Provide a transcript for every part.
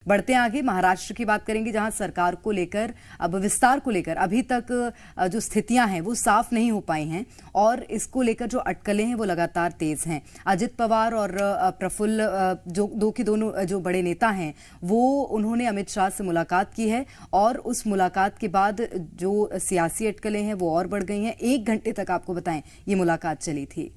बढ़ते हैं आगे, महाराष्ट्र की बात करेंगे, जहां सरकार को लेकर, अब विस्तार को लेकर अभी तक जो स्थितियां हैं वो साफ नहीं हो पाई हैं और इसको लेकर जो अटकलें हैं वो लगातार तेज हैं। अजित पवार और प्रफुल्ल, जो दोनों जो बड़े नेता हैं, वो उन्होंने अमित शाह से मुलाकात की है और उस मुलाकात के बाद जो सियासी अटकलें हैं वो और बढ़ गई हैं। 1 घंटे तक आपको बताएं ये मुलाकात चली थी।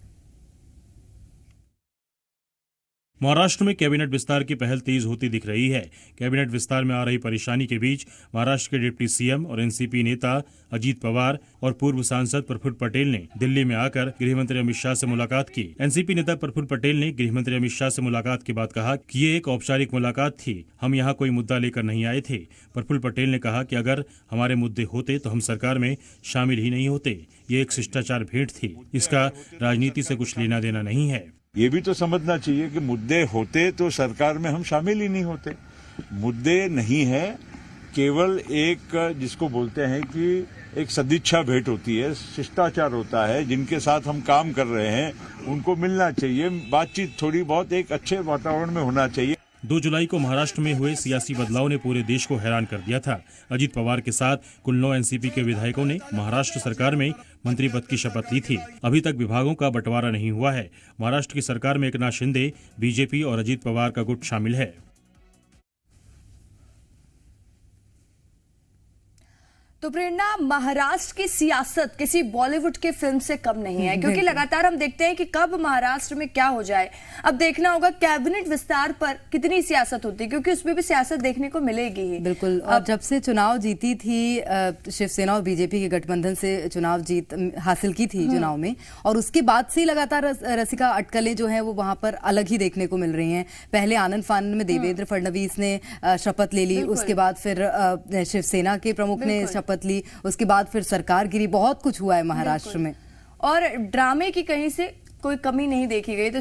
महाराष्ट्र में कैबिनेट विस्तार की पहल तेज होती दिख रही है। कैबिनेट विस्तार में आ रही परेशानी के बीच महाराष्ट्र के डिप्टी सीएम और एनसीपी नेता अजीत पवार और पूर्व सांसद प्रफुल्ल पटेल ने दिल्ली में आकर गृहमंत्री अमित शाह से मुलाकात की। एनसीपी नेता प्रफुल्ल पटेल ने गृहमंत्री अमित शाह से मुलाकात के बाद कहा कि ये एक औपचारिक मुलाकात थी, हम यहाँ कोई मुद्दा लेकर नहीं आए थे। प्रफुल्ल पटेल ने कहा कि अगर हमारे मुद्दे होते तो हम सरकार में शामिल ही नहीं होते। ये एक शिष्टाचार भेंट थी, इसका राजनीति से कुछ लेना देना नहीं है। ये भी तो समझना चाहिए कि मुद्दे होते तो सरकार में हम शामिल ही नहीं होते। मुद्दे नहीं है, केवल एक जिसको बोलते हैं कि एक सदिच्छा भेंट होती है, शिष्टाचार होता है। जिनके साथ हम काम कर रहे हैं उनको मिलना चाहिए, बातचीत थोड़ी बहुत एक अच्छे वातावरण में होना चाहिए। 2 जुलाई को महाराष्ट्र में हुए सियासी बदलाव ने पूरे देश को हैरान कर दिया था। अजीत पवार के साथ कुल 9 एनसीपी के विधायकों ने महाराष्ट्र सरकार में मंत्री पद की शपथ ली थी। अभी तक विभागों का बंटवारा नहीं हुआ है। महाराष्ट्र की सरकार में एकनाथ शिंदे, बीजेपी और अजीत पवार का गुट शामिल है। तो प्रेरणा, महाराष्ट्र की सियासत किसी बॉलीवुड के फिल्म से कम नहीं है, क्योंकि लगातार हम देखते हैं कि कब महाराष्ट्र में क्या हो जाए। अब देखना होगा कैबिनेट विस्तार पर कितनी सियासत होती है, क्योंकि उसमें भी सियासत देखने को मिलेगी ही। बिल्कुल। और जब से चुनाव जीती थी शिवसेना और बीजेपी के गठबंधन से चुनाव जीत हासिल की थी चुनाव में, और उसके बाद से ही लगातार रसिका अटकलें जो है वो वहां पर अलग ही देखने को मिल रही हैं। पहले आनंद फानन में देवेंद्र फडणवीस ने शपथ ले ली, उसके बाद फिर शिवसेना के प्रमुख ने शपथ ली, उसके बाद फिर सरकार गिरी। बहुत कुछ हुआ है महाराष्ट्र में, और ड्रामे की कहीं से कोई कमी नहीं देखी गई।